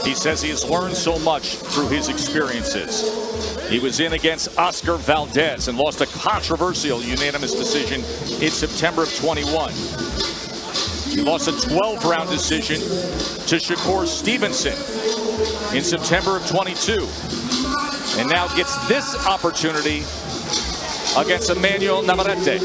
He says he has learned so much through his experiences. He was in against Oscar Valdez and lost a controversial unanimous decision in September of 21. He lost a 12-round decision to Shakur Stevenson in September of 22. And now gets this opportunity against Emanuel Navarrete.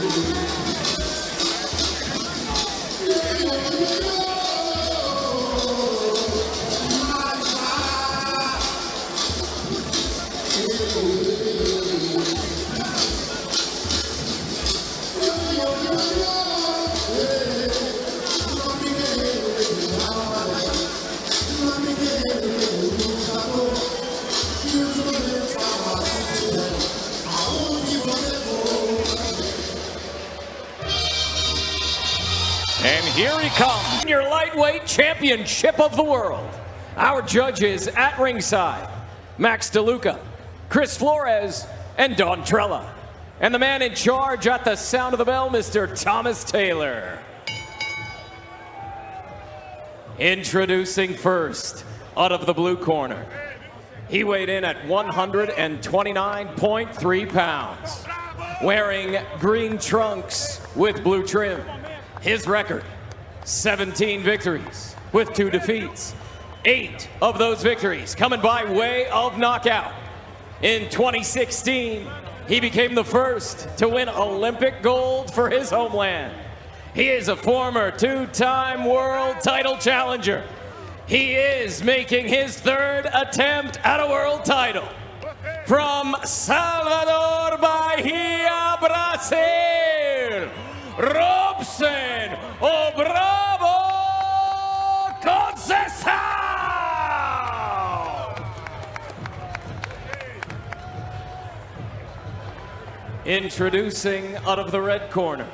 And here he comes, your lightweight championship of the world. Our judges at ringside, Max DeLuca, Chris Flores, and Don Trella. And the man in charge at the sound of the bell, Mr. Thomas Taylor. Introducing first, out of the blue corner. He weighed in at 129.3 pounds, wearing green trunks with blue trim. His record, 17 victories with 2 defeats. 8 of those victories coming by way of knockout. In 2016, he became the first to win Olympic gold for his homeland. He is a former 2-time world title challenger. He is making his 3rd attempt at a world title. From Salvador Bahia, Brazil, Robson, oh bravo, Conceicao! Introducing out of the red corner.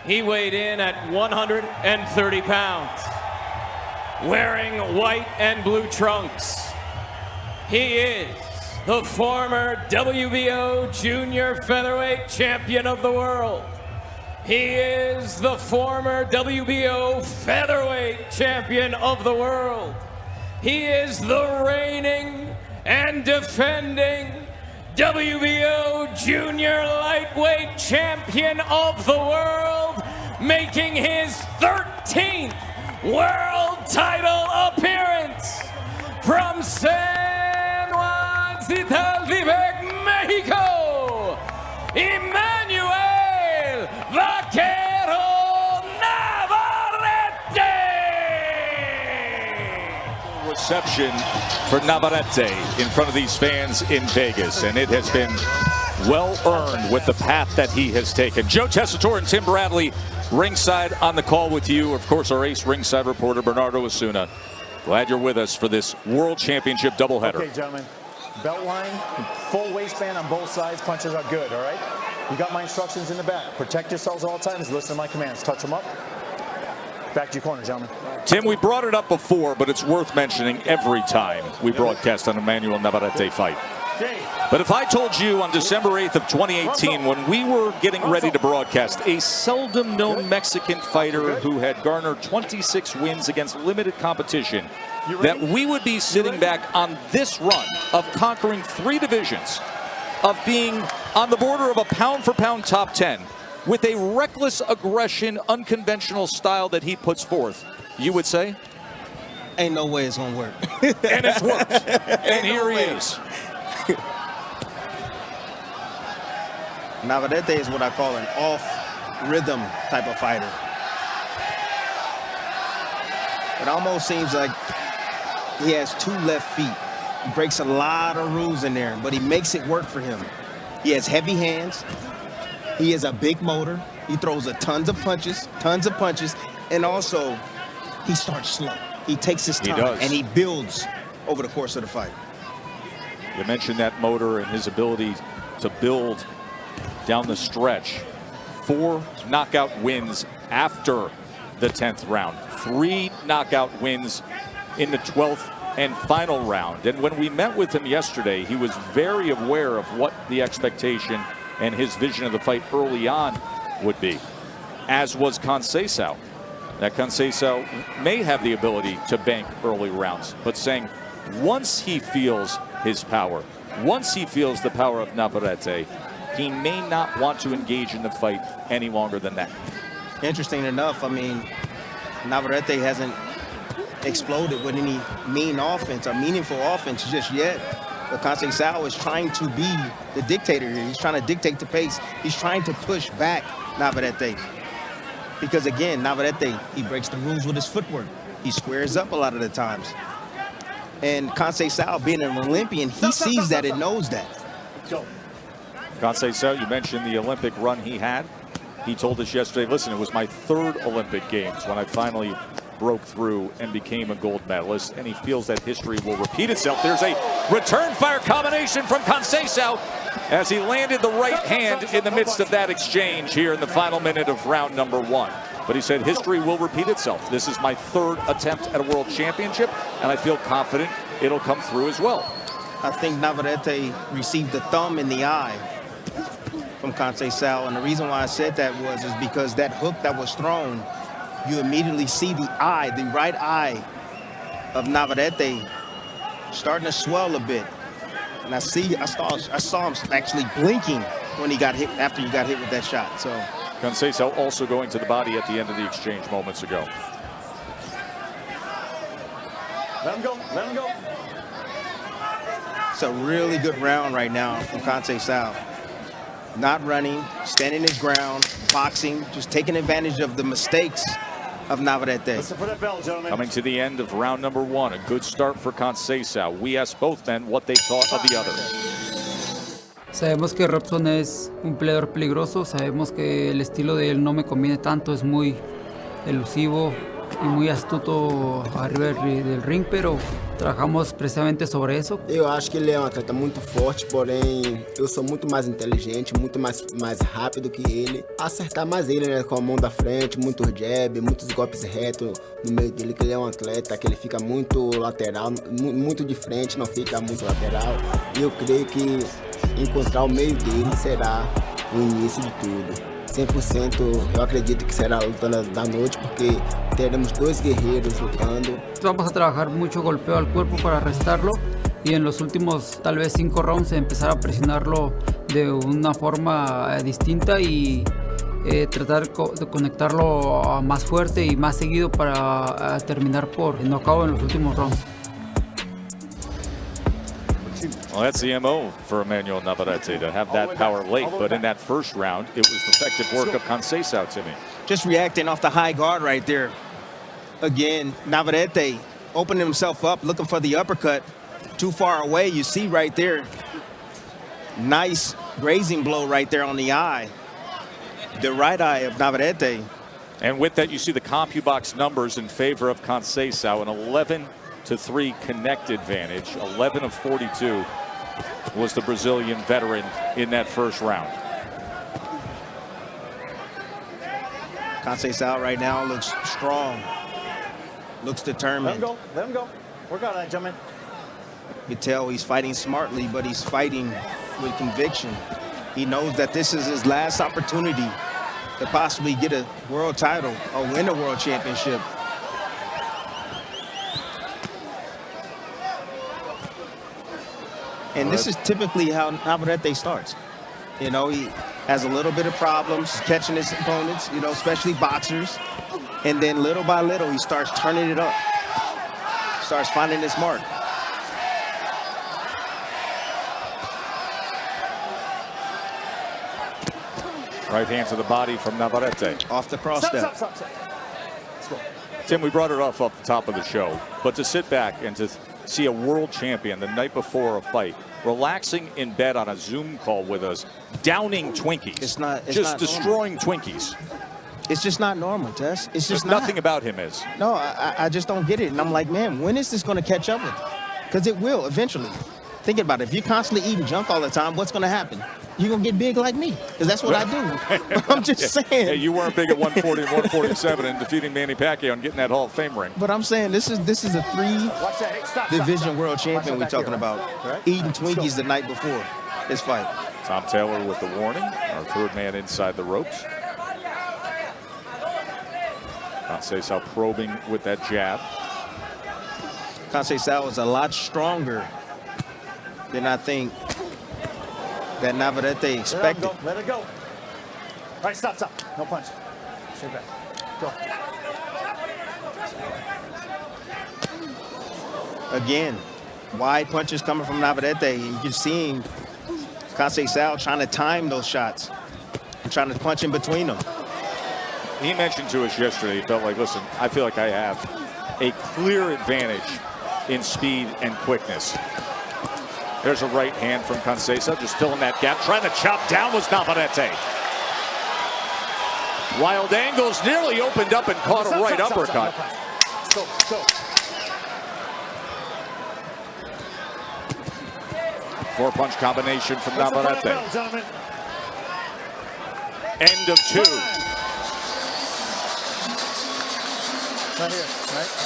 He weighed in at 130 pounds, wearing white and blue trunks. He is the former WBO junior featherweight champion of the world. He is the former WBO featherweight champion of the world. He is the reigning and defending WBO junior lightweight champion of the world, making his 13th world title appearance from San Juan Zitaltepec, Mexico, Emanuel Vaquero Navarrete. Reception for Navarrete in front of these fans in Vegas, and it has been well earned with the path that he has taken. Joe Tessitore and Tim Bradley ringside on the call with you. Of course, our ace ringside reporter Bernardo Osuna. Glad you're with us for this World Championship doubleheader. Okay, gentlemen. Belt line, full waistband on both sides. Punches are good, all right? You got my instructions in the back. Protect yourselves at all times. Listen to my commands. Touch them up. Back to your corner, gentlemen. Tim, we brought it up before, but it's worth mentioning every time we broadcast an Emanuel Navarrete fight. But if I told you on December 8th of 2018, when we were getting ready to broadcast a seldom known Mexican fighter who had garnered 26 wins against limited competition, that we would be sitting back on this run of conquering 3 divisions, of being on the border of a pound-for-pound top 10, with a reckless aggression, unconventional style that he puts forth, you would say? Ain't no way it's gonna work. And it's worked. And here he is. Navarrete is what I call an off-rhythm type of fighter. It almost seems like he has 2 left feet. He breaks a lot of rules in there, but he makes it work for him. He has heavy hands. He is a big motor. He throws tons of punches, and also he starts slow. He takes his time, and he builds over the course of the fight. You mentioned that motor and his ability to build down the stretch. 4 knockout wins after the 10th round. 3 knockout wins in the 12th and final round. And when we met with him yesterday, he was very aware of what the expectation and his vision of the fight early on would be, as was Conceicao. that Conceicao may have the ability to bank early rounds, but saying once he feels his power, once he feels the power of Navarrete, he may not want to engage in the fight any longer than that. Interesting enough, I mean, Navarrete hasn't exploded with any mean offense or meaningful offense just yet. But Conceicao is trying to be the dictator here. He's trying to dictate the pace. He's trying to push back Navarrete. Because again, Navarrete, he breaks the rules with his footwork. He squares up a lot of the times. And Conceicao, being an Olympian, he sees that and knows that. Conceicao, you mentioned the Olympic run he had. He told us yesterday, listen, it was my 3rd Olympic Games when I finally broke through and became a gold medalist, and he feels that history will repeat itself. There's a return fire combination from Conceicao as he landed the right hand in the midst of that exchange here in the final minute of round number 1. But he said history will repeat itself. This is my 3rd attempt at a world championship, and I feel confident it'll come through as well. I think Navarrete received the thumb in the eye from Conceicao, and the reason why I said that is because that hook that was thrown, you immediately see the eye, the right eye of Navarrete starting to swell a bit. And I saw him actually blinking when he got hit, after he got hit with that shot. So Conceicao also going to the body at the end of the exchange moments ago. Let him go. Let him go. It's a really good round right now from Conceicao. Not running, standing his ground, boxing, just taking advantage of the mistakes of Navarrete. Listen for that bell, gentlemen. Coming to the end of round number 1, a good start for Conceicao. We asked both men what they thought of the other. Sabemos que Robson es un peleador peligroso, sabemos que el estilo de él no me conviene tanto, es muy elusivo y muy astuto arriba del ring, pero trabajamos precisamente sobre eso. Eu acho que ele é um atleta muito forte, porém eu sou muito mais inteligente, muito mais rápido que ele. Acertar mais ele, né, com a mão da frente, muitos jab, muitos golpes retos no meio dele, que ele é um atleta que ele fica muito lateral, muito de frente, não fica muito lateral. E eu creio que encontrar o meio dele será o início de tudo. 100% eu acredito que será a luta da noite, porque teremos 2 guerreiros lutando. Vamos a trabajar mucho golpeo al cuerpo para restarlo y en los últimos tal vez 5 rounds empezar a presionarlo de una forma distinta y tratar de conectarlo más fuerte y más seguido para terminar por knockout en los últimos rounds. Well, that's the MO for Emanuel Navarrete, to have that power late. But in that first round, it was effective work of Conceicao, Timmy. Just reacting off the high guard right there. Again, Navarrete opening himself up, looking for the uppercut. Too far away, you see right there. Nice grazing blow right there on the eye. The right eye of Navarrete. And with that, you see the CompuBox numbers in favor of Conceicao, an 11-3 connect advantage. 11 of 42 was the Brazilian veteran in that first round. Conceicao right now looks strong, looks determined. Let him go. Let him go. Work on that, gentlemen. You can tell he's fighting smartly, but he's fighting with conviction. He knows that this is his last opportunity to possibly get a world title or win a world championship. And this is typically how Navarrete starts. You know, he has a little bit of problems catching his opponents, you know, especially boxers. And then little by little, he starts turning it up, starts finding his mark. Right hand to the body from Navarrete. Off the cross step. Stop. Let's go. Tim, we brought it off the top of the show, but to sit back and to see a world champion the night before a fight, relaxing in bed on a Zoom call with us, downing Twinkies. It's not destroying normal. Twinkies. It's just not normal, Tess. It's just nothing about him is. No, I just don't get it. And I'm like, man, when is this going to catch up with? Because it will eventually. Think about it. If you're constantly eating junk all the time, what's going to happen? You're going to get big like me, because that's what I do. I'm just saying. Hey, you weren't big at 140 and 147 and defeating Manny Pacquiao and getting that Hall of Fame ring. But I'm saying this is a 3-division world champion we're talking about. Eating Twinkies the night before this fight. Tom Taylor with the warning, our third man inside the ropes. Conceicao probing with that jab. Conceicao is a lot stronger than I think that Navarrete expected. Let it go. All right, stop. No punch. Straight back. Go. Again, wide punches coming from Navarrete. And you can see him, Conceicao, trying to time those shots and trying to punch in between them. He mentioned to us yesterday, he felt like, listen, I feel like I have a clear advantage in speed and quickness. There's a right hand from Conceicao, just filling that gap. Trying to chop down was Navarrete. Wild angles, nearly opened up and caught a right uppercut. Go. 4-punch combination from Navarrete. End of 2. Right here, right?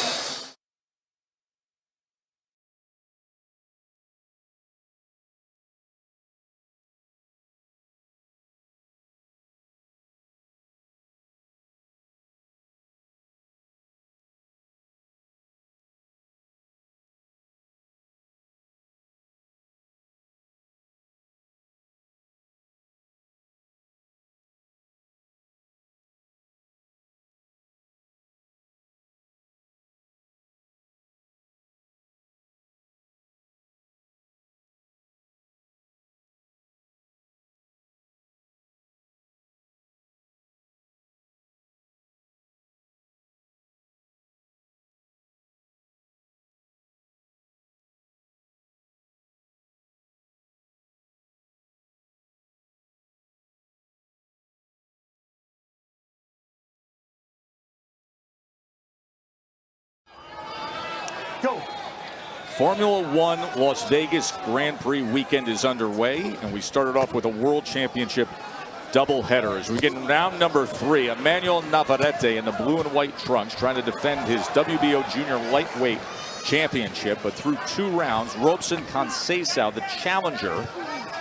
Go. Formula One Las Vegas Grand Prix weekend is underway, and we started off with a World Championship doubleheader. As we get round number 3, Emanuel Navarrete in the blue and white trunks trying to defend his WBO Junior Lightweight Championship. But through 2 rounds, Robson Conceicao, the challenger,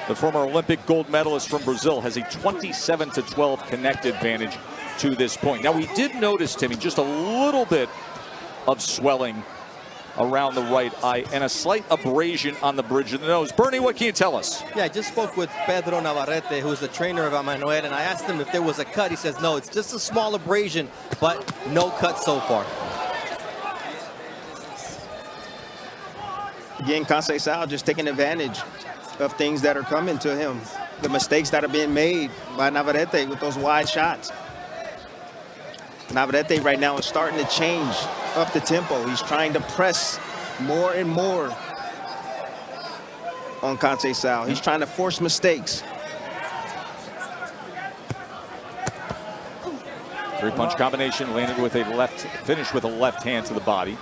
the former Olympic gold medalist from Brazil, has a 27-12 connect advantage to this point. Now, we did notice, Timmy, just a little bit of swelling around the right eye and a slight abrasion on the bridge of the nose. Bernie, what can you tell us? Yeah, I just spoke with Pedro Navarrete, who's the trainer of Emanuel, and I asked him if there was a cut. He says, no, it's just a small abrasion, but no cut so far. Again, Conceicao just taking advantage of things that are coming to him. The mistakes that are being made by Navarrete with those wide shots. Navarrete right now is starting to change up the tempo. He's trying to press more and more on Conceicao. He's trying to force mistakes. 3-punch combination landed with a left, finished with a left hand to the body.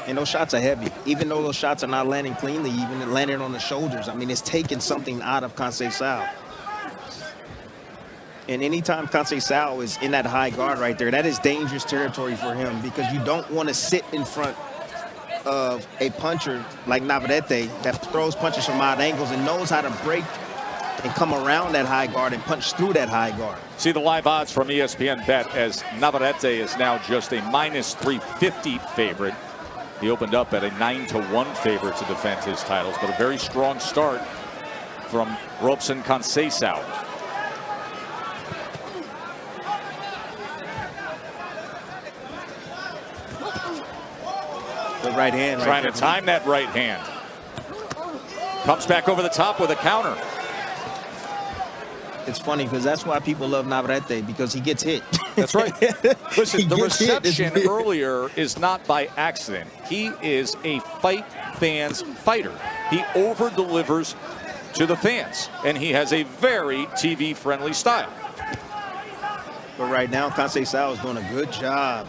And those shots are heavy. Even though those shots are not landing cleanly, even landing on the shoulders, I mean, it's taking something out of Conceicao. And anytime Conceicao is in that high guard right there, that is dangerous territory for him, because you don't want to sit in front of a puncher like Navarrete that throws punches from odd angles and knows how to break and come around that high guard and punch through that high guard. See the live odds from ESPN Bet as Navarrete is now just a -350 favorite. He opened up at a 9-1 favorite to defend his titles, but a very strong start from Robson Conceicao. The right hand. Trying to time that right hand. Comes back over the top with a counter. It's funny because that's why people love Navarrete, because he gets hit. That's right. Listen, the reception hit. earlier is not by accident. He is a fight fans fighter. He over-delivers to the fans, and he has a very TV-friendly style. But right now, Conceicao is doing a good job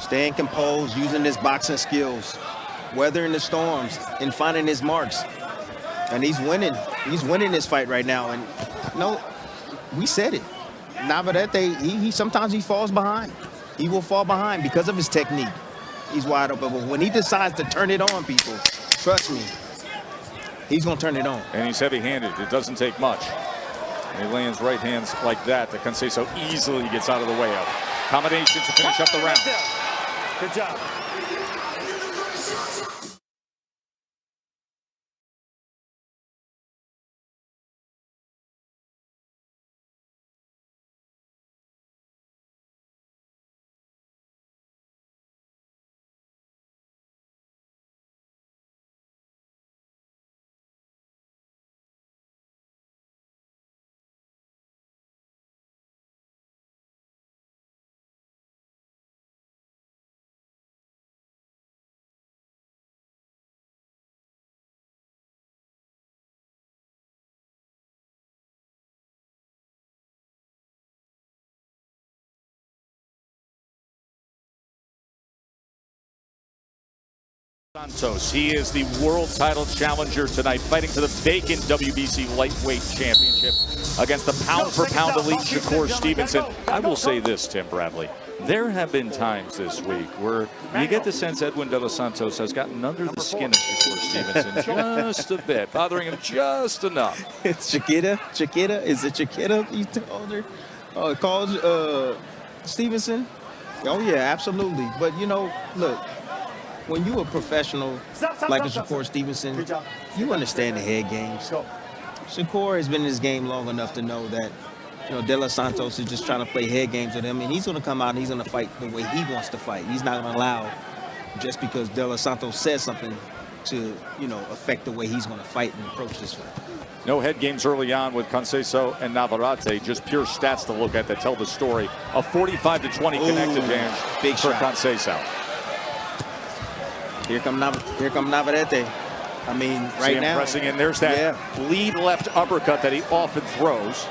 staying composed, using his boxing skills, weathering the storms, and finding his marks. And he's winning. He's winning this fight right now. And no, we said it. Navarrete, he sometimes he falls behind. He will fall behind because of his technique. He's wide open. But when he decides to turn it on, people, trust me, he's going to turn it on. And he's heavy-handed. It doesn't take much. And he lands right hands like that Conceicao easily gets out of the way of. Combination to finish up the round. Good job. Santos, he is the world title challenger tonight, fighting for the vacant WBC lightweight championship against the pound-for-pound elite Shakur Stevenson. I will say this, Tim Bradley. There have been times this week where you get the sense Edwin De Los Santos has gotten under the skin of Shakur Stevenson just a bit, bothering him just enough. It's Chiquita. Is it Chiquita you told her? Oh, it called Stevenson? Oh, yeah, absolutely. But, you know, look, when you a professional like a Shakur Stevenson, you understand the head games. Shakur has been in this game long enough to know that, you know, De Los Santos is just trying to play head games with him, and he's going to come out and he's going to fight the way he wants to fight. He's not going to allow, just because De Los Santos says something, to, you know, affect the way he's going to fight and approach this fight. No head games early on with Conceicao and Navarrete, just pure stats to look at that tell the story. A 45-20 connect advantage big for shot. Conceicao. Here come Navarrete. I mean, right now. Pressing in. There's that lead left uppercut that he often throws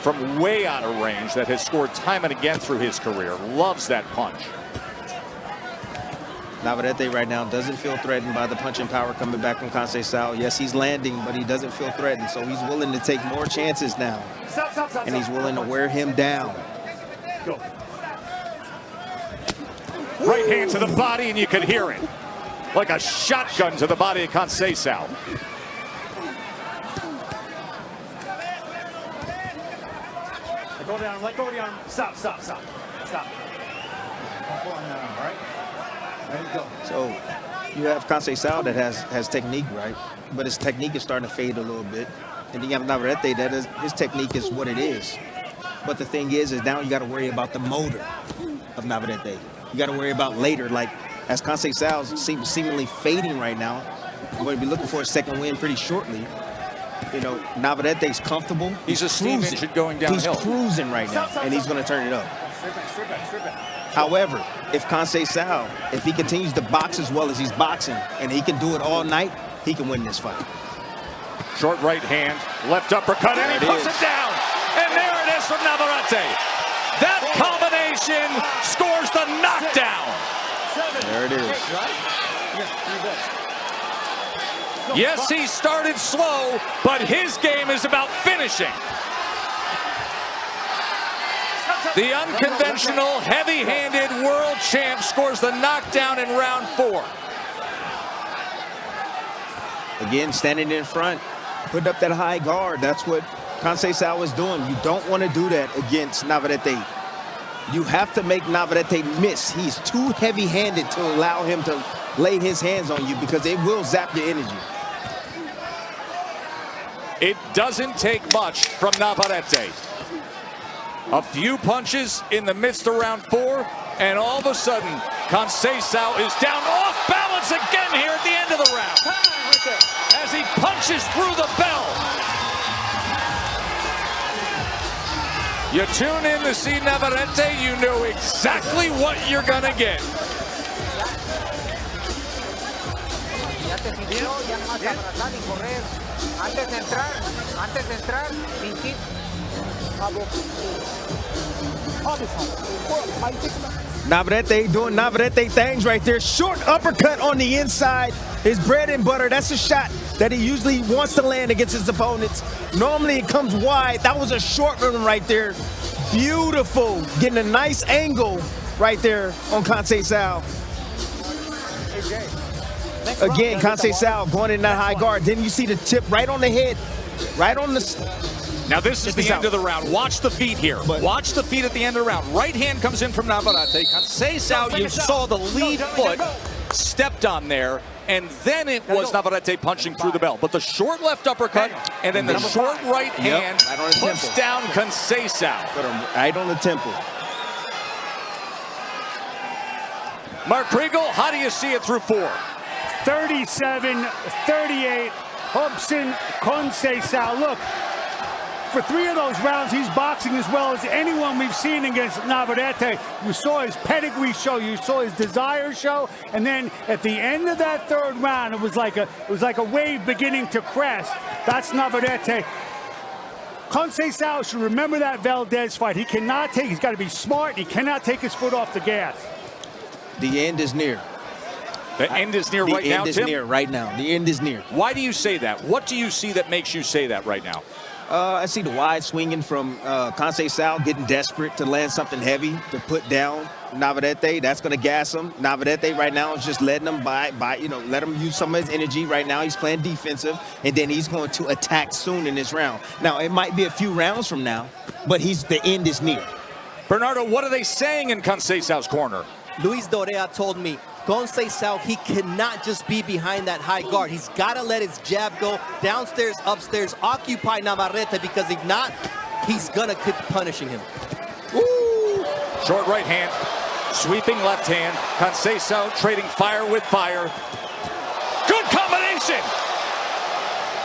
from way out of range that has scored time and again through his career. Loves that punch. Navarrete right now doesn't feel threatened by the punching power coming back from Conceicao. Yes, he's landing, but he doesn't feel threatened, so he's willing to take more chances now. And he's willing to wear him down. Go. Right hand to the body, and you can hear it. Like a shotgun to the body of Conceicao. Let go of the arm. Stop. Don't pull on that arm, all right? There you go. So you have Conceicao that has technique, right? But his technique is starting to fade a little bit. And then you have Navarrete, his technique is what it is. But the thing is now you got to worry about the motor of Navarrete. You got to worry about later, like as Conceicao's seemingly fading right now. We're going to be looking for a second win pretty shortly. You know, Navarrete's comfortable. He's a steam engine going downhill. He's cruising right now, and he's going to turn it up. However, if Conceicao, if he continues to box as well as he's boxing, and he can do it all night, he can win this fight. Short right hand, left uppercut, and he puts it down. And there it is from Navarrete. That combination scores the knockdown. There it is. Yes, he started slow, but his game is about finishing. The unconventional, heavy-handed world champ scores the knockdown in round 4. Again, standing in front, put up that high guard. That's what Conceicao is doing. You don't want to do that against Navarrete. You have to make Navarrete miss. He's too heavy-handed to allow him to lay his hands on you because it will zap your energy. It doesn't take much from Navarrete. A few punches in the midst of round 4, and all of a sudden, Conceicao is down off balance again here at the end of the round. As he punches through the bell. You tune in to see Navarrete, you know exactly what you're gonna get. Navarrete doing Navarrete things right there. Short uppercut on the inside. His bread and butter. That's a shot that he usually wants to land against his opponents. Normally it comes wide. That was a short one right there. Beautiful. Getting a nice angle right there on Conceicao. Again, Conceicao going in that high guard. Then you see the tip right on the head. Right on the Now this is the end of the round. Watch the feet here. Watch the feet at the end of the round. Right hand comes in from Navarrete. Conceicao, you saw the lead foot stepped on there, and then it was Navarrete punching through the bell. But the short left uppercut and then the short right hand puts down Conceicao. Right on the temple. Mark Kriegel, how do you see it through 4? 37-38, Robson, Conceicao. Look, for 3 of those rounds, he's boxing as well as anyone we've seen against Navarrete. You saw his pedigree show, you saw his desire show, and then at the end of that 3rd round, it was like a wave beginning to crest. That's Navarrete. Conceicao should remember that Valdez fight. He's got to be smart. He cannot take his foot off the gas. The end is near. The end is near right now, Tim? The end is near right now. The end is near. Why do you say that? What do you see that makes you say that right now? I see the wide swinging from Conceicao, getting desperate to land something heavy to put down Navarrete. That's going to gas him. Navarrete right now is just letting him let him use some of his energy. Right now he's playing defensive, and then he's going to attack soon in this round. Now, it might be a few rounds from now, but the end is near. Bernardo, what are they saying in Conceicao's corner? Luis Dorea told me, Conceicao, he cannot just be behind that high guard. He's got to let his jab go downstairs, upstairs, occupy Navarrete, because if not, he's going to keep punishing him. Ooh. Short right hand, sweeping left hand. Conceicao trading fire with fire. Good combination.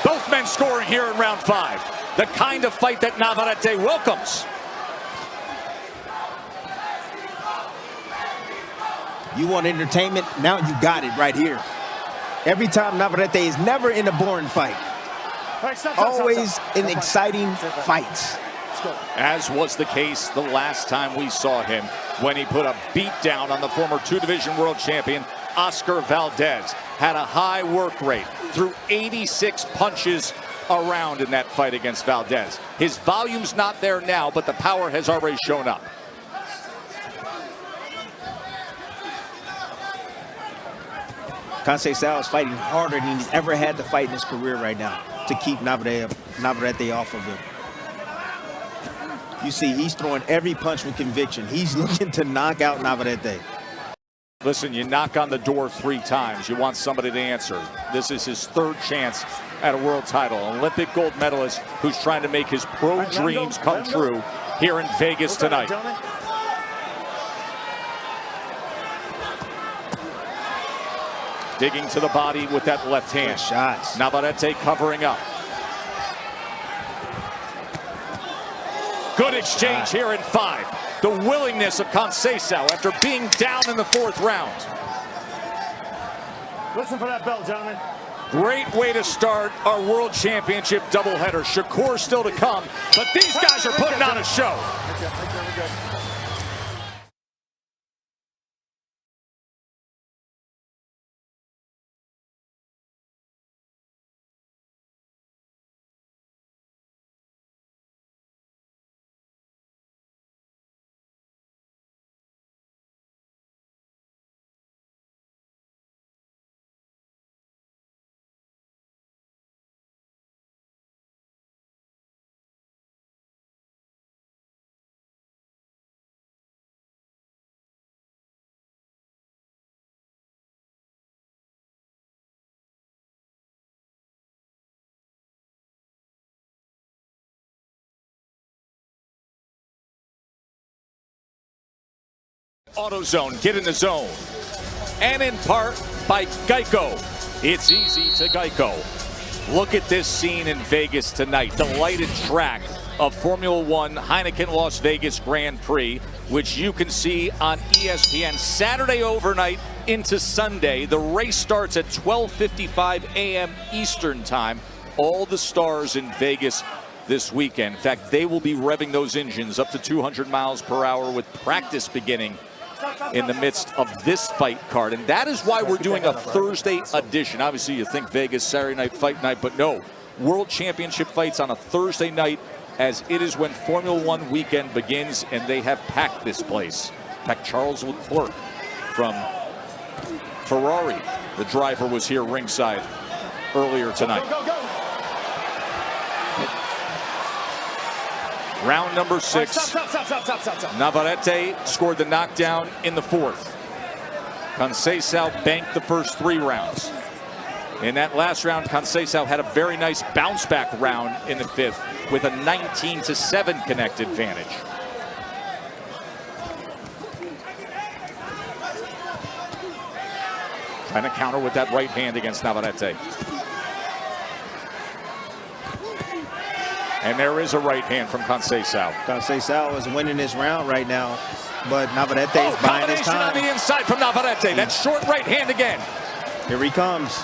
Both men scoring here in round 5. The kind of fight that Navarrete welcomes. You want entertainment? Now you got it right here. Every time Navarrete is never in a boring fight. Always in exciting fights. As was the case the last time we saw him when he put a beat down on the former 2-division world champion, Oscar Valdez. Had a high work rate, threw 86 punches around in that fight against Valdez. His volume's not there now, but the power has already shown up. Conceicao is fighting harder than he's ever had to fight in his career right now to keep Navarrete off of him. You see, he's throwing every punch with conviction. He's looking to knock out Navarrete. Listen, you knock on the door 3 times. You want somebody to answer. This is his 3rd chance at a world title. An Olympic gold medalist who's trying to make his pro dreams come true here in Vegas tonight. Digging to the body with that left hand. Good shots. Navarrete covering up. Good exchange here in 5. The willingness of Conceicao after being down in the 4th round. Listen for that bell, gentlemen. Great way to start our World Championship doubleheader. Shakur still to come, but these guys are putting on a show. AutoZone, get in the zone. And in part by Geico. It's easy to Geico. Look at this scene in Vegas tonight. The lighted track of Formula One Heineken Las Vegas Grand Prix, which you can see on ESPN Saturday overnight into Sunday. The race starts at 12:55 a.m. Eastern time. All the stars in Vegas this weekend. In fact, they will be revving those engines up to 200 miles per hour with practice beginning in the midst of this fight card. And that is why we're doing a Thursday edition. Obviously, you think Vegas Saturday night fight night, but no. World Championship fights on a Thursday night, as it is when Formula One weekend begins, and they have packed this place. In fact, Charles Leclerc from Ferrari, the driver, was here ringside earlier tonight. Round number 6. Stop. Navarrete scored the knockdown in the 4th. Conceicao banked the first 3 rounds. In that last round, Conceicao had a very nice bounce back round in the 5th with a 19-7 connect advantage. Trying to counter with that right hand against Navarrete. And there is a right hand from Conceicao. Conceicao is winning this round right now, but Navarrete is buying his time. On the inside from Navarrete. That short right hand again. Here he comes.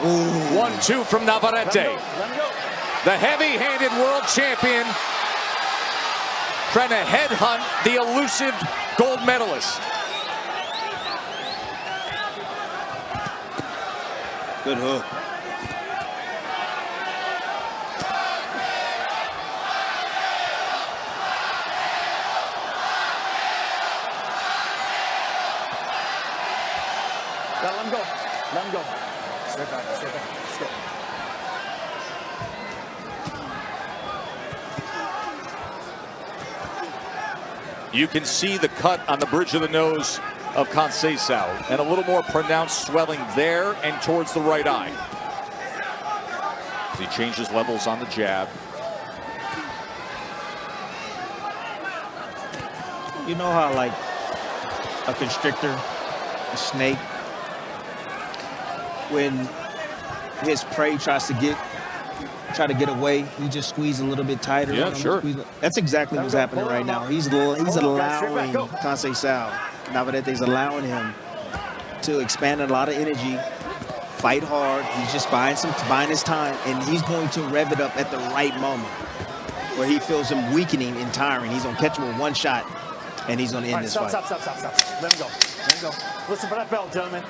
Ooh. 1-2 from Navarrete. The heavy-handed world champion trying to headhunt the elusive gold medalist. Good hook. Let him go. Let him go. Stay back. Stay. You can see the cut on the bridge of the nose of Conceicao, and a little more pronounced swelling there and towards the right eye. He changes levels on the jab. You know how, like, a constrictor, a snake, when his prey tries to get away, you just squeeze a little bit tighter. Yeah, sure. That's exactly what's happening right now. He's allowing Conceicao, Navarrete's allowing him to expand a lot of energy, fight hard. He's just buying his time, and he's going to rev it up at the right moment where he feels him weakening and tiring. He's going to catch him with one shot, and he's going to end this fight. Stop. Let him go. Listen for that bell, gentlemen.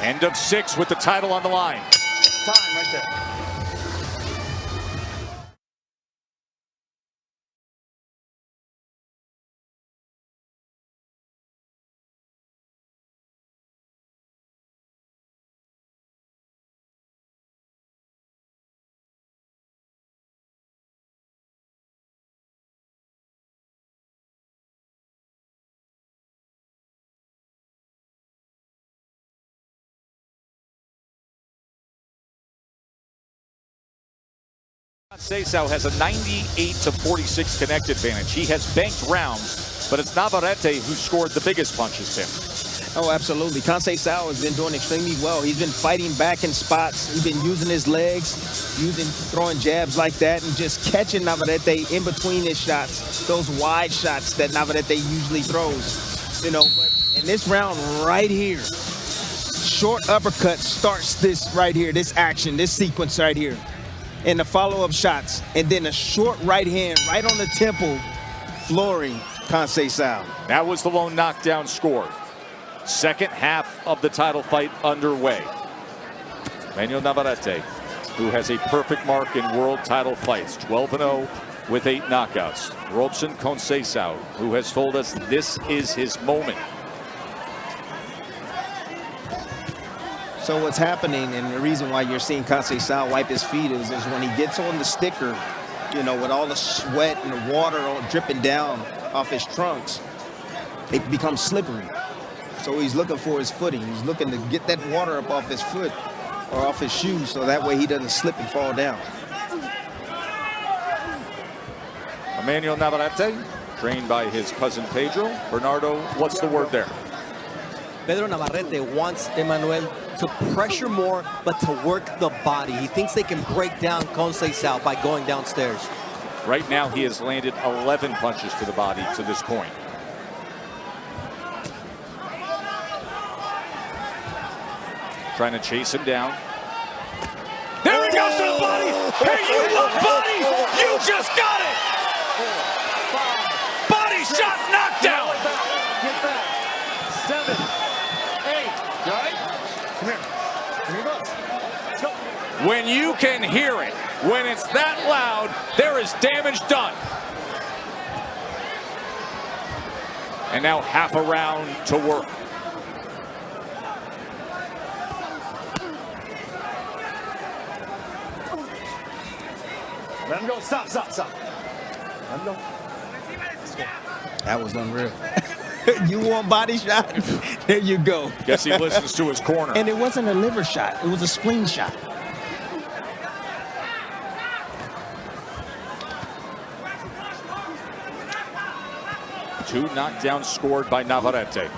End of 6 with the title on the line. Time right there. Conceicao has a 98-46 connect advantage. He has banked rounds, but it's Navarrete who scored the biggest punches, Tim. Oh, absolutely. Conceicao has been doing extremely well. He's been fighting back in spots. He's been using his legs, throwing jabs like that, and just catching Navarrete in between his shots, those wide shots that Navarrete usually throws. You know, but in this round right here, short uppercut starts this right here, this action, this sequence right here. And the follow-up shots, and then a short right hand right on the temple, flooring Conceicao. That was the lone knockdown score. Second half of the title fight underway. Emanuel Navarrete, who has a perfect mark in world title fights, 12-0 with 8 knockouts. Robson Conceicao, who has told us this is his moment. So what's happening, and the reason why you're seeing Conceicao wipe his feet is when he gets on the sticker, you know, with all the sweat and the water dripping down off his trunks, it becomes slippery. So he's looking for his footing. He's looking to get that water up off his foot or off his shoes so that way he doesn't slip and fall down. Emanuel Navarrete, trained by his cousin Pedro. Bernardo, what's the word there? Pedro Navarrete wants Emanuel to pressure more, but to work the body. He thinks they can break down Conceicao by going downstairs. Right now, he has landed 11 punches to the body to this point. Trying to chase him down. There he goes to the body! Hey, you love body! You just got it! Body shot knockdown! Get back. 7, 8. You all right? Come here. Here he goes. Let's go. When you can hear it, when it's that loud, there is damage done. And now half a round to work. Let him go. Stop. Let him go. That was unreal. You want body shot? There you go. Guess he listens to his corner. And it wasn't a liver shot. It was a spleen shot. Two knockdowns scored by Navarrete.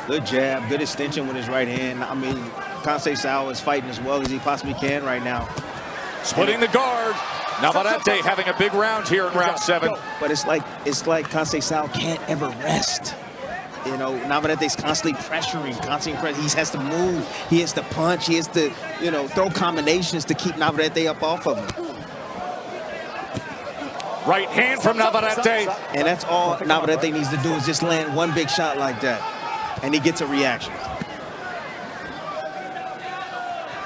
Good jab, good extension with his right hand. I mean, Conceicao is fighting as well as he possibly can right now. Splitting the guard. Navarrete having a big round here in round 7. But it's like Conceicao can't ever rest. You know, Navarrete's constantly pressuring, He has to move, he has to punch, he has to, you know, throw combinations to keep Navarrete up off of him. Right hand from Navarrete. And that's all Navarrete needs to do is just land one big shot like that. And he gets a reaction.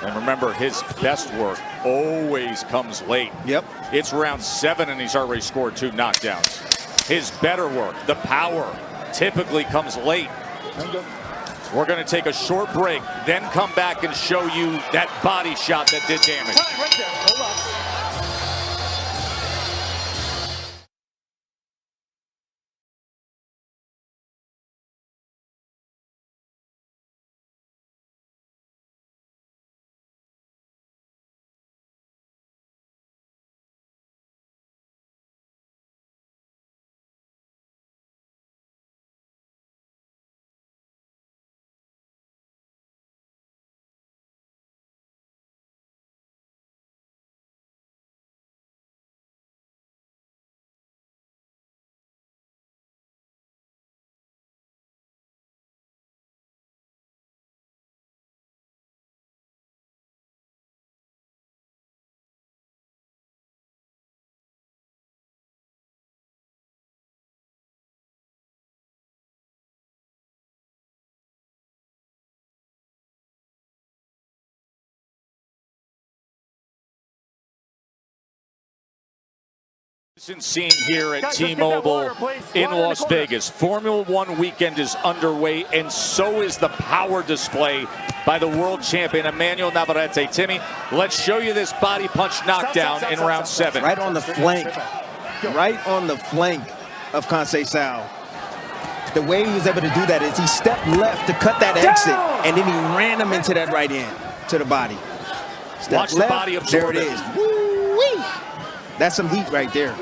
And remember, his best work always comes late. Yep. It's round 7 and he's already scored 2 knockdowns. His better work, the power, typically comes late. We're going to take a short break, then come back and show you that body shot that did damage. Right there. Hold on. Scene here at T-Mobile in Las Vegas. Formula One weekend is underway, and so is the power display by the world champion Emanuel Navarrete. Timmy, let's show you this body punch knockdown in round 7. Right on the flank. Right on the flank of Conceicao. The way he was able to do that is he stepped left to cut that exit, and then he ran him into that right hand to the body. Watch the body absorb it. There it is. Woo-wee. That's some heat right there.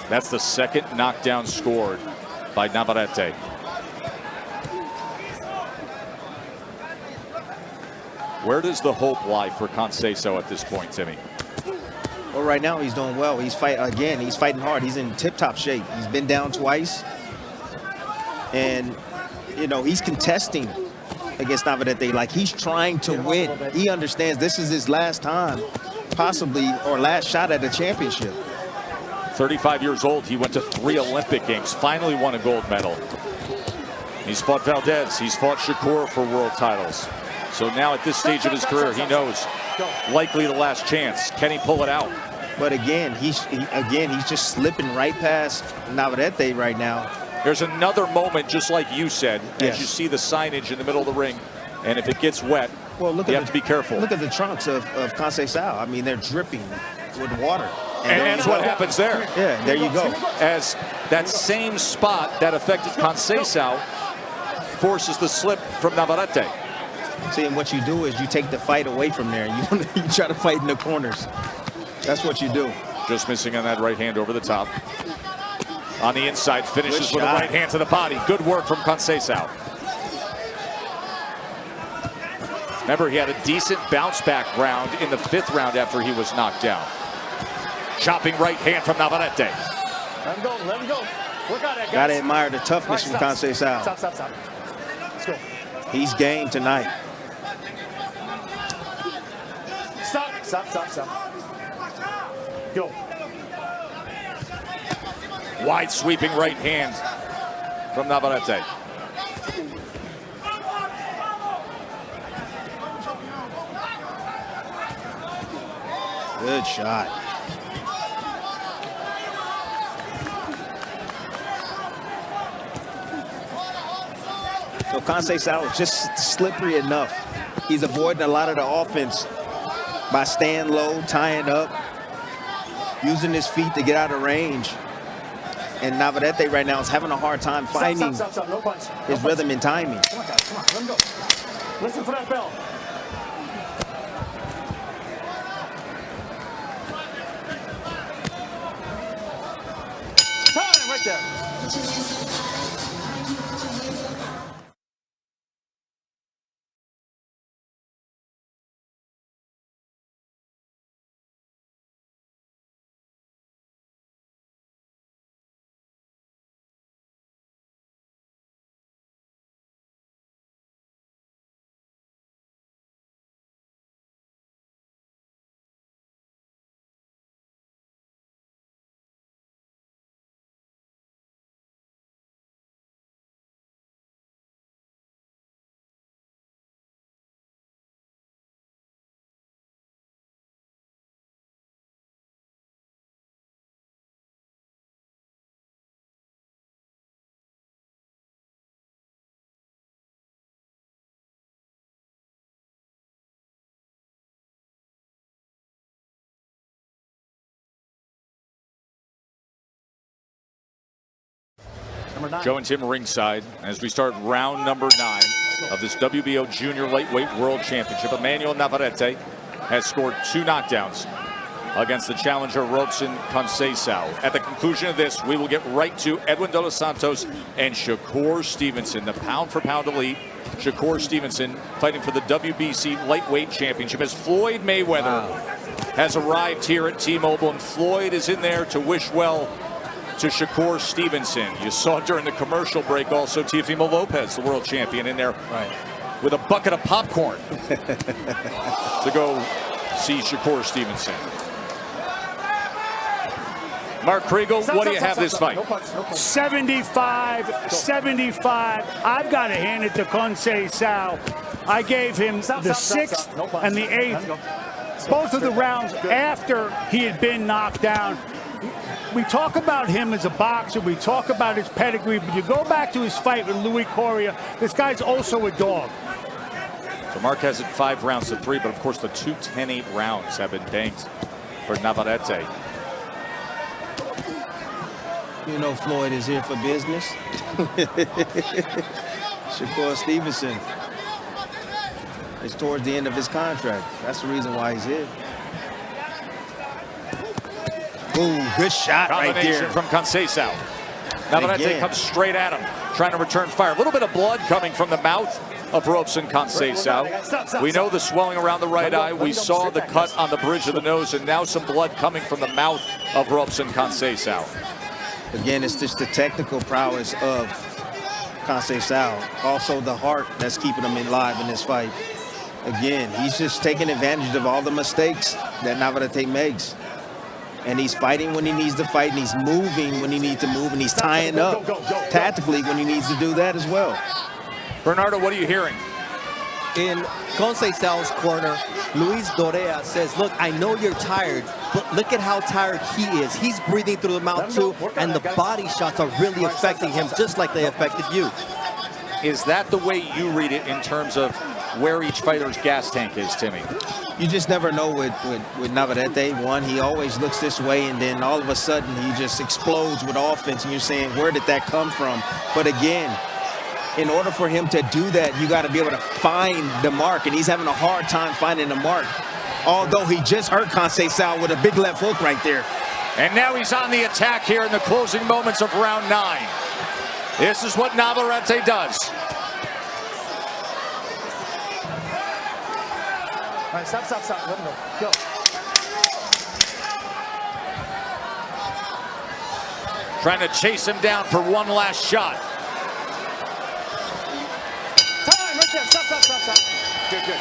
That's the second knockdown scored by Navarrete. Where does the hope lie for Conceicao at this point, Timmy? Well, right now he's doing well. He's fighting hard. He's in tip-top shape. He's been down twice. And, you know, he's contesting against Navarrete. Like, he's trying to win. He understands this is his last time, possibly, or last shot at a championship. 35 years old, he went to 3 Olympic Games, finally won a gold medal. He's fought Valdez, he's fought Shakur for world titles. So now at this stage of his career, he knows likely the last chance. Can he pull it out? But again, he's just slipping right past Navarrete right now. There's another moment, just like you said, as you see the signage in the middle of the ring, and if it gets wet, well, you have to be careful. Look at the trunks of Conceicao. I mean, they're dripping with water. And that's what happens there. Yeah, there you go. As that same spot that affected Conceicao forces the slip from Navarrete. See, and what you do is you take the fight away from there. You try to fight in the corners. That's what you do. Just missing on that right hand over the top. On the inside, finishes with a right hand to the body. Good work from Conceicao. Remember, he had a decent bounce back round in the 5th round after he was knocked down. Chopping right hand from Navarrete. Let him go, let him go. Work on that, guys. Gotta admire the toughness from Conceicao. Stop. Let's go. He's game tonight. Stop. Go. Wide sweeping right hand from Navarrete. Good shot. So Conceicao is just slippery enough. He's avoiding a lot of the offense by staying low, tying up, using his feet to get out of range. And Navarrete right now is having a hard time finding No punch. his rhythm and timing. Come on, guys. Come on. Let him go. Listen for that bell. Time right there. Joe and Tim ringside as we start round number 9 of this WBO Junior Lightweight World Championship. Emanuel Navarrete has scored 2 knockdowns against the challenger Robson Conceicao. At the conclusion of this, we will get right to Edwin De Los Santos and Shakur Stevenson, the pound-for-pound elite. Shakur Stevenson fighting for the WBC Lightweight Championship as Floyd Mayweather has arrived here at T-Mobile, and Floyd is in there to wish well to Shakur Stevenson. You saw during the commercial break also Teofimo Lopez, the world champion, in there with a bucket of popcorn to go see Shakur Stevenson. Mark Kriegel, what do you have this fight? 75-75. I've got to hand it to Conceicao. I gave him the 6th and the 8th. Both of the rounds after he had been knocked down. We talk about him as a boxer, we talk about his pedigree, but you go back to his fight with Louis Correa, this guy's also a dog. So Mark has it 5 rounds to 3, but of course the 2 10-8 rounds have been banked for Navarrete. You know Floyd is here for business. Shakur Stevenson is towards the end of his contract. That's the reason why he's here. Ooh, good shot right there from Conceicao. Navarrete comes straight at him, trying to return fire. A little bit of blood coming from the mouth of Robson Conceicao. We know the swelling around the right eye. We saw the cut on the bridge of the nose, and now some blood coming from the mouth of Robson Conceicao. Again, it's just the technical prowess of Conceicao. Also the heart that's keeping him alive in this fight. Again, he's just taking advantage of all the mistakes that Navarrete makes. And he's fighting when he needs to fight, and he's moving when he needs to move, and he's tying up tactically when he needs to do that as well. Bernardo, what are you hearing? In Conceicao's corner, Luis Dorea says, look, I know you're tired, but look at how tired he is. He's breathing through the mouth too, and the body shots are really affecting him just like they affected you. Is that the way you read it in terms of where each fighter's gas tank is, Timmy? You just never know with Navarrete. One, he always looks this way, and then all of a sudden he just explodes with offense, and you're saying, where did that come from? But again, in order for him to do that, you got to be able to find the mark, and he's having a hard time finding the mark. Although he just hurt Conceicao with a big left hook right there. And now he's on the attack here in the closing moments of round 9. This is what Navarrete does. All right, stop. Let him go. Go. Trying to chase him down for one last shot. Time right there. Stop. Good.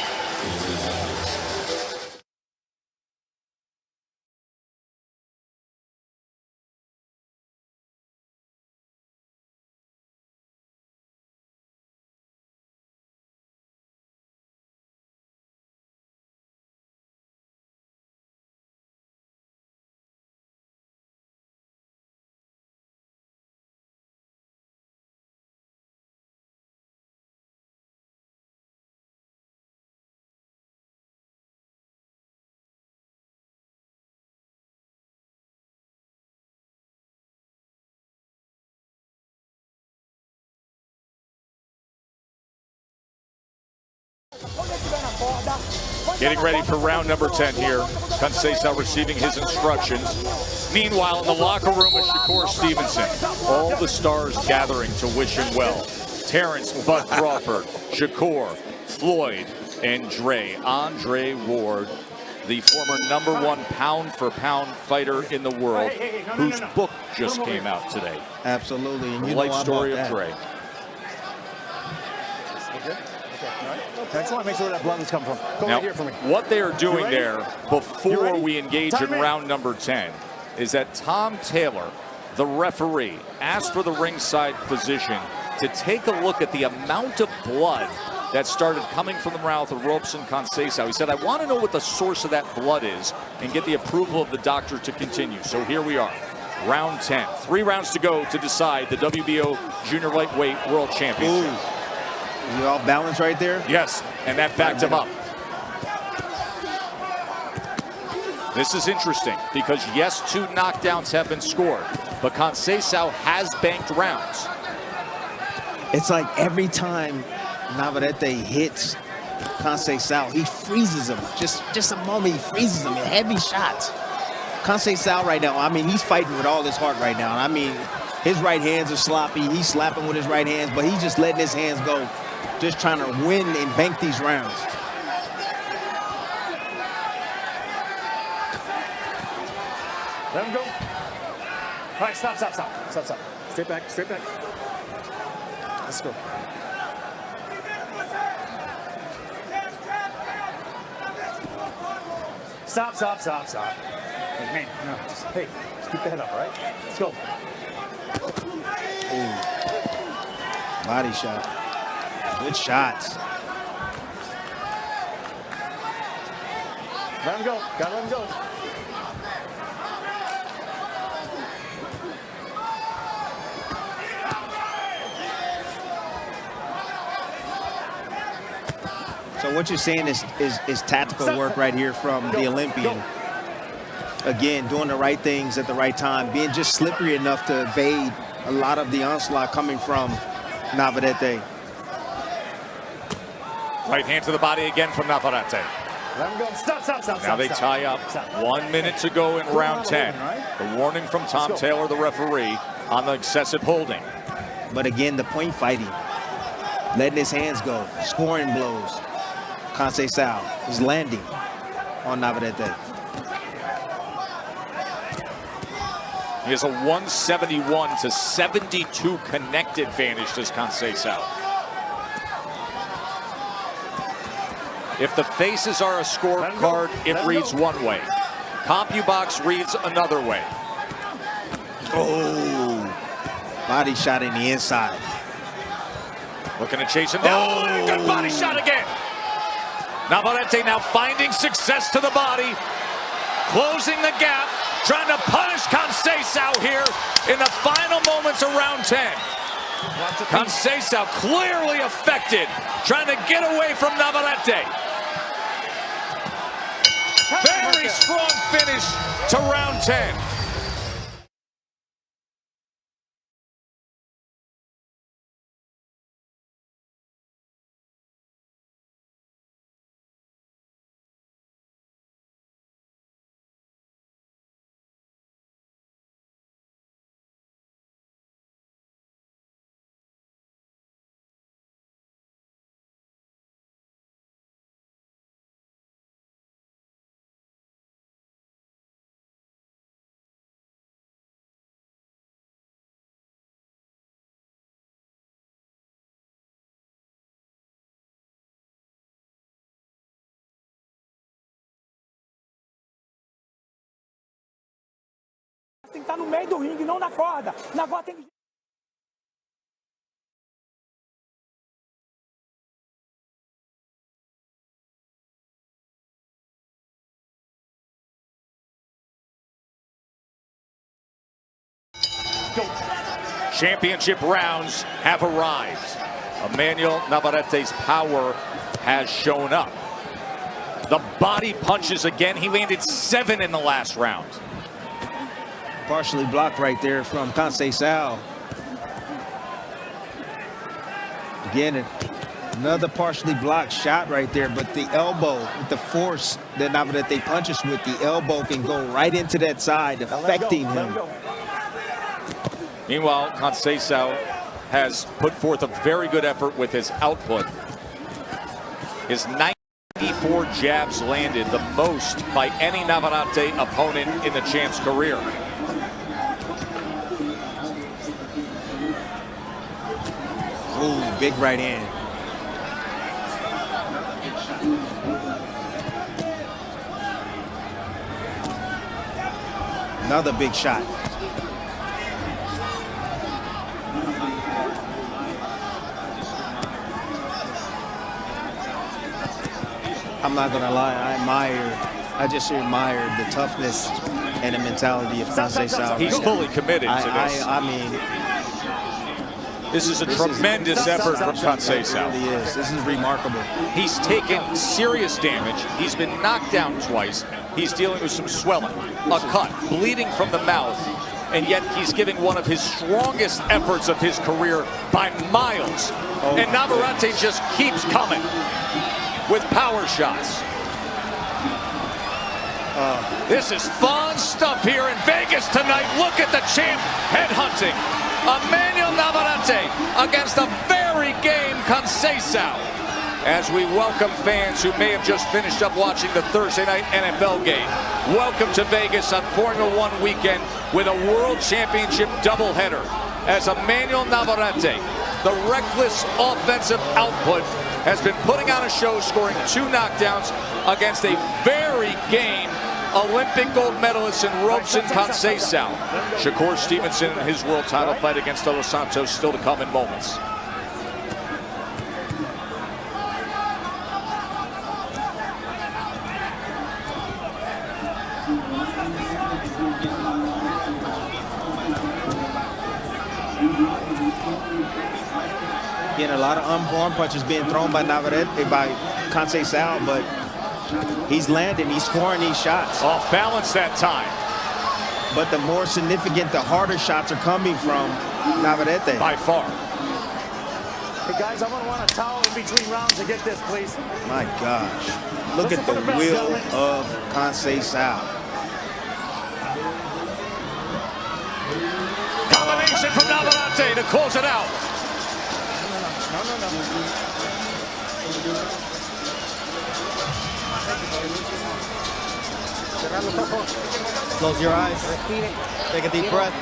Getting ready for round number 10 here. Conceicao receiving his instructions. Meanwhile, in the locker room with Shakur Stevenson, all the stars gathering to wish him well. Terrence Bud Crawford, Shakur, Floyd, and Andre Ward, the former #1 pound-for-pound fighter in the world, whose book just came out today. Absolutely, and The you life know I story bought of that. Dre. I just want to make sure where that blood is coming from. Go Now, right here for me. what they are doing ready? there before ready? we engage Time in in. round number 10 is that Tom Taylor, the referee, asked for the ringside physician to take a look at the amount of blood that started coming from the mouth of Robson Conceicao. He said, I want to know what the source of that blood is and get the approval of the doctor to continue. So here we are, round 10. 3 rounds to go to decide the WBO Junior Lightweight World Championship. Ooh. You off balance right there? Yes, and that backed him up. This is interesting because, yes, 2 knockdowns have been scored, but Conceicao has banked rounds. It's like every time Navarrete hits Conceicao, he freezes him. Just a moment, he freezes him in heavy shots. Conceicao right now, I mean, he's fighting with all his heart right now. I mean, his right hands are sloppy. He's slapping with his right hands, but he's just letting his hands go, just trying to win and bank these rounds. Let him go. All right, stop. Straight back. Let's go. Stop. Hey, man, no, just keep the head up, all right? Let's go. Ooh. Body shot. Good shots. Let him go. Gotta let him go. So what you're saying is tactical work right here from the Olympian. Again, doing the right things at the right time, being just slippery enough to evade a lot of the onslaught coming from Navarrete. Right hand to the body again from Navarrete. Let him go. Stop. Now they tie up. 1 minute to go in round 10. The warning from Tom Taylor, the referee, on the excessive holding. But again, the point fighting, letting his hands go, scoring blows. Conceicao is landing on Navarrete. He has a 171 to 72 connect advantage, does Conceicao. If the faces are a scorecard, it reads one way. CompuBox reads another way. Oh, body shot in the inside. Looking to chase him down. Oh, good body shot again. Navarrete now finding success to the body, closing the gap, trying to punish Conceicao here in the final moments of round 10. Conceicao clearly affected, trying to get away from Navarrete. Very strong finish to round 10. Tem que estar no meio do ringue, não na corda. Na corda tem que... Championship rounds have arrived. Emanuel Navarrete's power has shown up. The body punches again. He landed 7 in the last round. Partially blocked right there from Conceicao. Again, Another partially blocked shot right there, but the elbow, with the force that Navarrete punches with, the elbow can go right into that side, affecting him. Meanwhile, Conceicao has put forth a very good effort with his output. His 94 jabs landed, the most by any Navarrete opponent in the champ's career. Ooh, big right hand. Another big shot. I'm not gonna lie, I just admire the toughness and the mentality of Conceicao. He's fully committed to this. I mean, this is a tremendous effort from Conceicao. It really is. This is remarkable. He's taken serious damage. He's been knocked down twice. He's dealing with some swelling, a cut, bleeding from the mouth, and yet he's giving one of his strongest efforts of his career by miles. And Navarrete just keeps coming with power shots. This is fun stuff here in Vegas tonight. Look at the champ headhunting. Emanuel Navarrete against a very game Conceicao. As we welcome fans who may have just finished up watching the Thursday night NFL game. Welcome to Vegas on Formula One weekend with a World Championship doubleheader. As Emanuel Navarrete, the reckless offensive output, has been putting on a show, scoring 2 knockdowns against a very game Olympic gold medalist in Robson Conceicao. Shakur Stevenson in his world title fight against De Los Santos still to come in moments. Getting a lot of arm punches being thrown by Navarrete, by Conceicao, but he's landing, he's scoring these shots. Off balance that time. But the more significant, the harder shots are coming from Navarrete. By far. Hey guys, I'm gonna want a towel in between rounds to get this, please. My gosh. Look at the will of Conceicao. Combination from Navarrete to close it out. No. Close your eyes. Take a deep breath.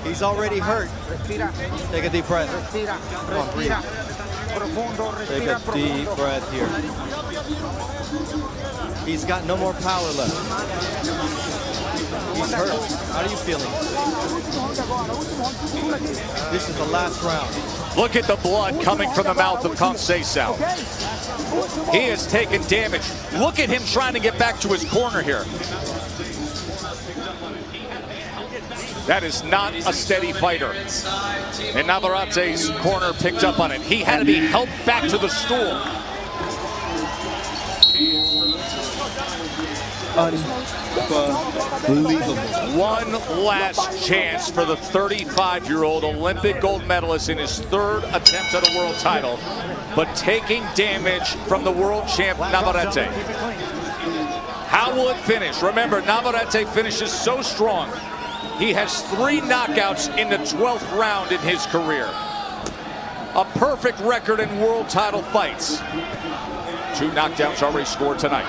He's already hurt. Take a deep breath. Come on, breathe. Take a deep breath here. He's got no more power left. He's hurt. How are you feeling? This is the last round. Look at the blood coming from the mouth of Conceicao. He has taken damage. Look at him trying to get back to his corner here. That is not a steady fighter. And Navarrete's corner picked up on it. He had to be helped back to the stool. Unbelievable. One last chance for the 35-year-old Olympic gold medalist in his 3rd attempt at a world title, but taking damage from the world champ Navarrete. How will it finish? Remember, Navarrete finishes so strong. He has 3 knockouts in the 12th round in his career. A perfect record in world title fights. 2 knockdowns already scored tonight.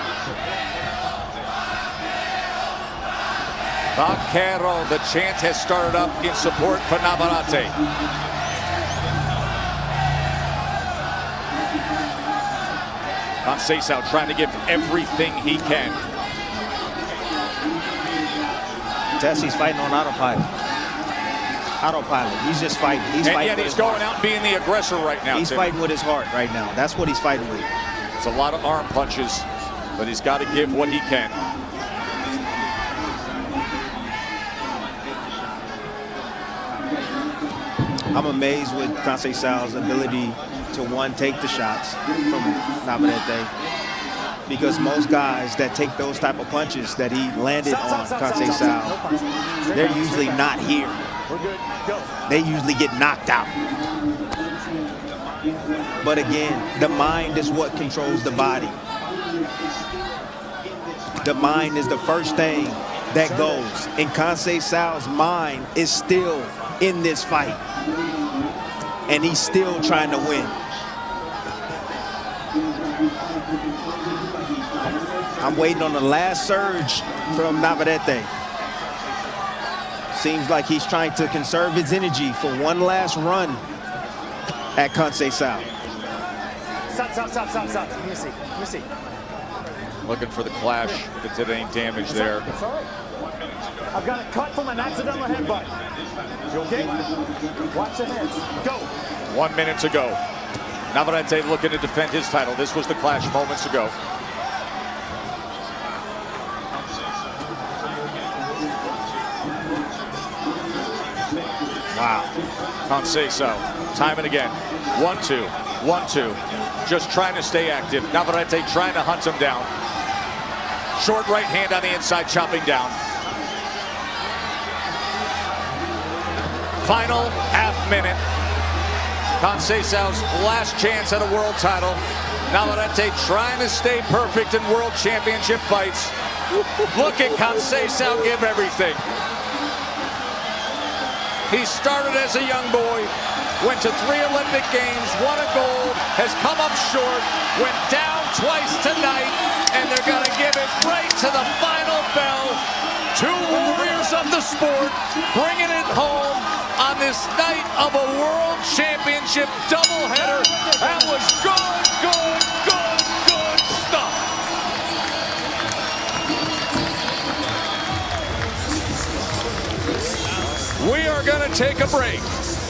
Vaquero, the chant has started up in support for Navarrete. Conceicao trying to give everything he can. He's fighting on autopilot. Autopilot. He's just fighting. He's and fighting. Yet he's going out and being the aggressor right now. He's fighting with his heart right now. That's what he's fighting with. It's a lot of arm punches, but he's got to give what he can. I'm amazed with Conceicao's ability to, one, take the shots from Navarrete, because most guys that take those type of punches that he landed on Conceicao, they're usually not here. They usually get knocked out. But again, the mind is what controls the body. The mind is the first thing that goes. And Conceicao's mind is still in this fight. And he's still trying to win. I'm waiting on the last surge from Navarrete. Seems like he's trying to conserve his energy for one last run at Conceicao. Stop. Let me see. Looking for the clash if it did any damage there. It's all right. I've got a cut from an accidental headbutt. You okay? Watch the hands. Go. 1 minute to go. Navarrete looking to defend his title. This was the clash moments ago. Wow. Conceicao, time and again. 1-2, 1-2. Just trying to stay active. Navarrete trying to hunt him down. Short right hand on the inside, chopping down. Final half minute. Conceicao's last chance at a world title. Navarrete trying to stay perfect in world championship fights. Look at Conceicao give everything. He started as a young boy, went to 3 Olympic Games, won a gold, has come up short, went down twice tonight, and they're going to give it right to the final bell. 2 warriors of the sport bringing it home on this night of a world championship doubleheader. That was good stuff. We are going to take a break,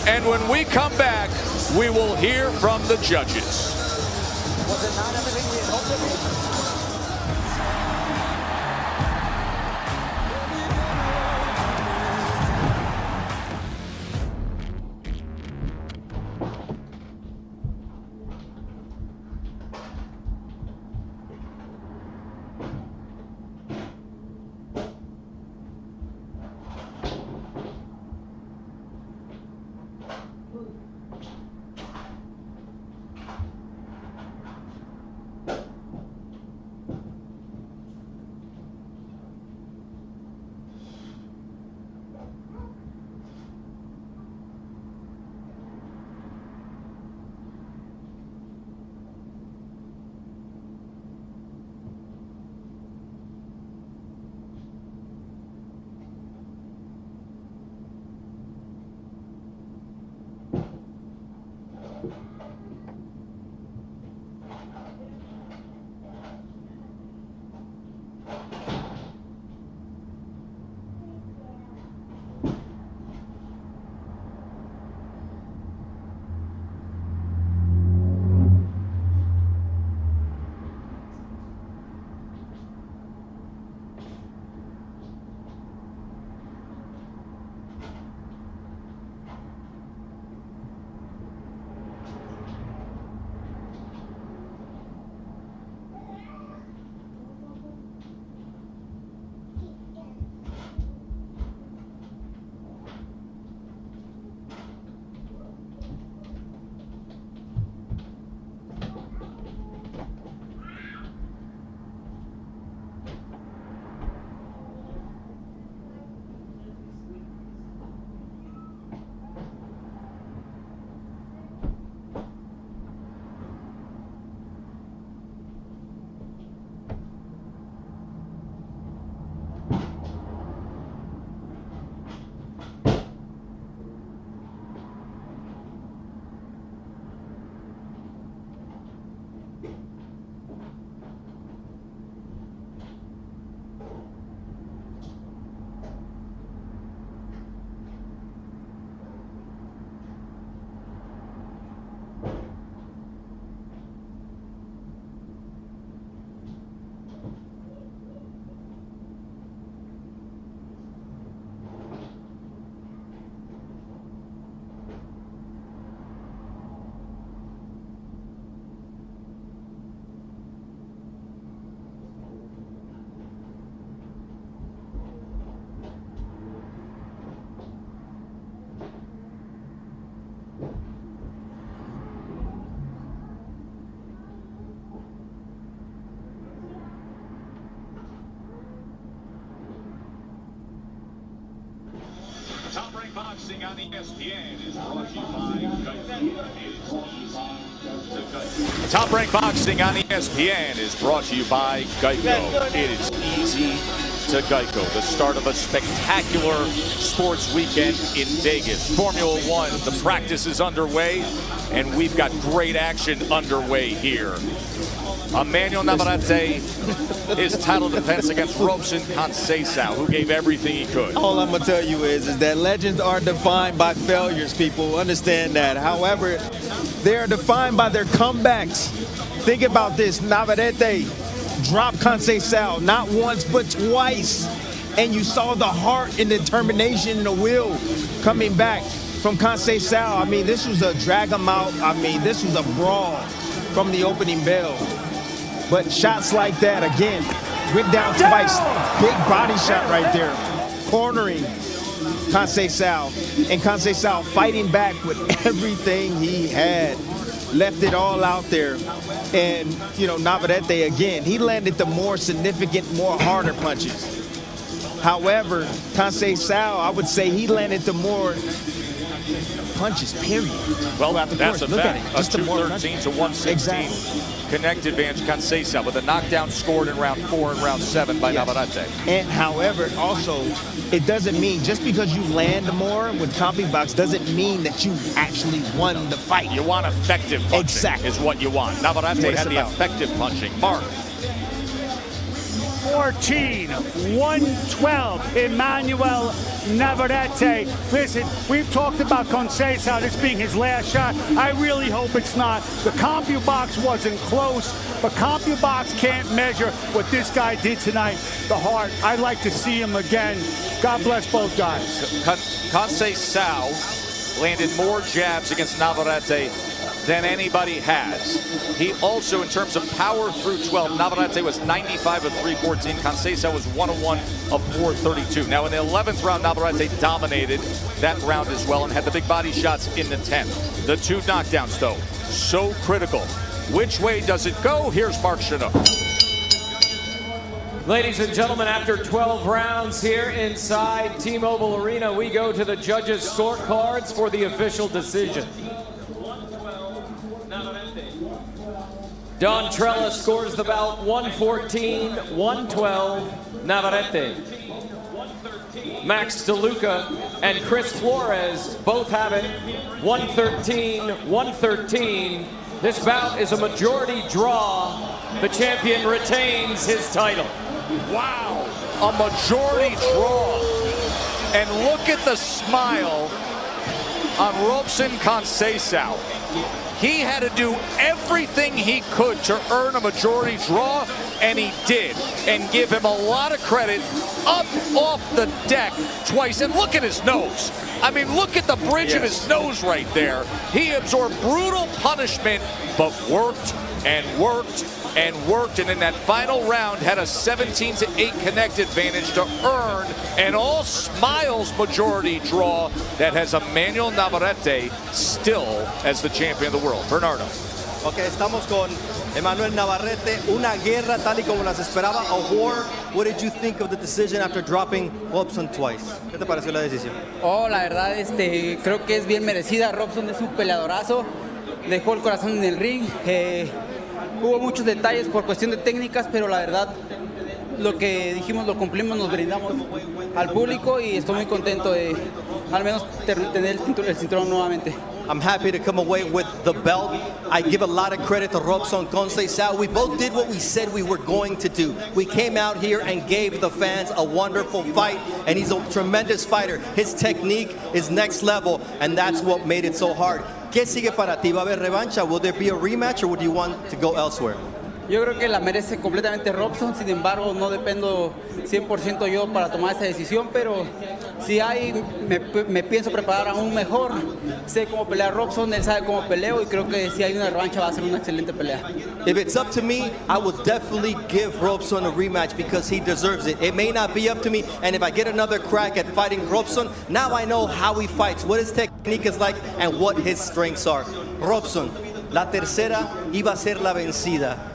and when we come back, we will hear from the judges. Was it not everything we had hoped it would be? Boxing on ESPN is brought to you by Geico. Top Rank Boxing on ESPN is brought to you by Geico. It is easy to Geico. The start of a spectacular sports weekend in Vegas. Formula One, the practice is underway, and we've got great action underway here. Emanuel Navarrete, his title defense against Robson Conceicao, who gave everything he could. All I'm gonna tell you is that legends are defined by failures, people. Understand that. However, they are defined by their comebacks. Think about this. Navarrete dropped Conceicao not once but twice. And you saw the heart and determination and the will coming back from Conceicao. I mean, this was a drag him out. I mean, this was a brawl from the opening bell. But shots like that, again, went down twice. Big body shot right there, cornering Conceicao. And Conceicao fighting back with everything he had. Left it all out there. And, you know, Navarrete, again, he landed the more significant, more harder punches. However, Conceicao, I would say he landed the more punches, period. Well, that's a fact. A Just 213 to 116. Exactly. Connect advantage Conceicao with a knockdown scored in round 4 and round 7 by Navarrete. And however, also, it doesn't mean just because you land more with CompuBox doesn't mean that you actually won the fight. You want effective punching. Exactly. Is what you want. Navarrete had the effective punching. Mark. 14, 112, Emanuel Navarrete. Listen, we've talked about Conceicao, this being his last shot. I really hope it's not. The CompuBox wasn't close, but CompuBox can't measure what this guy did tonight. The heart, I'd like to see him again. God bless both guys. Conceicao landed more jabs against Navarrete than anybody has. He also, in terms of power through 12, Navarrete was 95 of 314. Conceicao was 101 of 432. Now, in the 11th round, Navarrete dominated that round as well and had the big body shots in the 10th. The 2 knockdowns, though, so critical. Which way does it go? Here's Mark Chinook. Ladies and gentlemen, after 12 rounds here inside T-Mobile Arena, we go to the judges' scorecards for the official decision. Don Trella scores the bout 114-112, Navarrete. Max DeLuca and Chris Flores both have it 113-113. This bout is a majority draw. The champion retains his title. Wow, a majority draw. And look at the smile on Robson Conceicao. He had to do everything he could to earn a majority draw, and he did. And give him a lot of credit up off the deck twice. And look at his nose. I mean, look at the bridge of his nose right there. He absorbed brutal punishment, but worked and worked and worked, and in that final round had a 17-8 connect advantage to earn an all-smiles majority draw that has Emanuel Navarrete still as the champion of the world. Bernardo. Ok, estamos con Emanuel Navarrete, una guerra tal y como las esperaba, a war. What did you think of the decision after dropping Robson twice? ¿Qué te pareció la decisión? Oh, la verdad, creo que es bien merecida. Robson es un peleadorazo, dejó el corazón en el ring. Hubo muchos detalles por cuestión de técnicas, pero la verdad, lo que dijimos lo cumplimos, nos brindamos al público y estoy muy contento de al menos tener el cinturón nuevamente. I'm happy to come away with the belt. I give a lot of credit to Robson Conceicao. We both did what we said we were going to do. We came out here and gave the fans a wonderful fight, and he's a tremendous fighter. His technique is next level, and that's what made it so hard. ¿Qué sigue para ti? ¿Va a haber revancha? Will there be a rematch, or would you want to go elsewhere? Yo creo que la merece completamente Robson, sin embargo no dependo 100% yo para tomar esa decisión, pero si hay, me pienso preparar aún mejor. Sé cómo pelear Robson, él sabe cómo peleo y creo que si hay una revancha va a ser una excelente pelea. If it's up to me, I will definitely give Robson a rematch because he deserves it. It may not be up to me, and if I get another crack at fighting Robson, now I know how he fights, what his technique is like, and what his strengths are. Robson, la tercera iba a ser la vencida.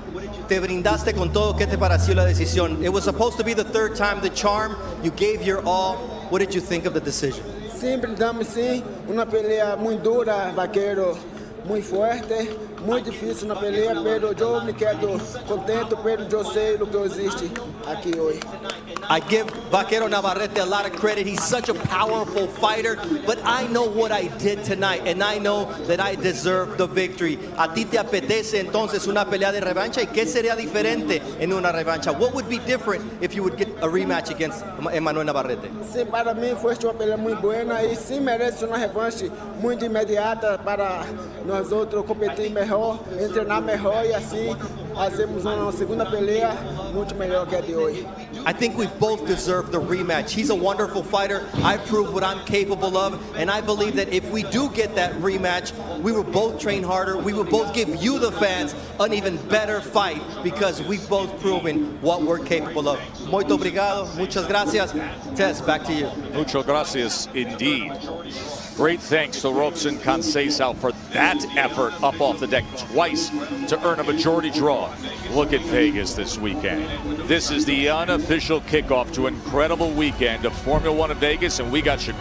Te brindaste con todo. ¿Qué te pareció la decisión? It was supposed to be the third time the charm. You gave your all. What did you think of the decision? Sim, brindamos sim. Uma pelea muito dura, vaqueiro, muito forte, muito difícil na pelea, pero eu me quedo contente, pero eu sei o que existe aqui hoje. I give Vaquero Navarrete a lot of credit. He's such a powerful fighter, but I know what I did tonight, and I know that I deserve the victory. ¿A ti te apetece entonces una pelea de revancha? ¿Y qué sería diferente en una revancha? What would be different if you would get a rematch against Emanuel Navarrete? Sim, para mim foi uma pelea muito boa e sim merece uma revanche muito imediata para nós outros competir melhor, treinar melhor e assim fazemos uma segunda pelea muito melhor que a de hoje. I think we both deserve the rematch. He's a wonderful fighter. I proved what I'm capable of, and I believe that if we do get that rematch, we will both train harder. We will both give you, the fans, an even better fight because we've both proven what we're capable of. Muito obrigado. Muchas gracias. Tess, back to you. Muchas gracias indeed. Great thanks to Robson Conceicao for that effort up off the deck twice to earn a majority draw. Look at Vegas this weekend. This is the unofficial kickoff to an incredible weekend of Formula One in Vegas, and we got Chicago.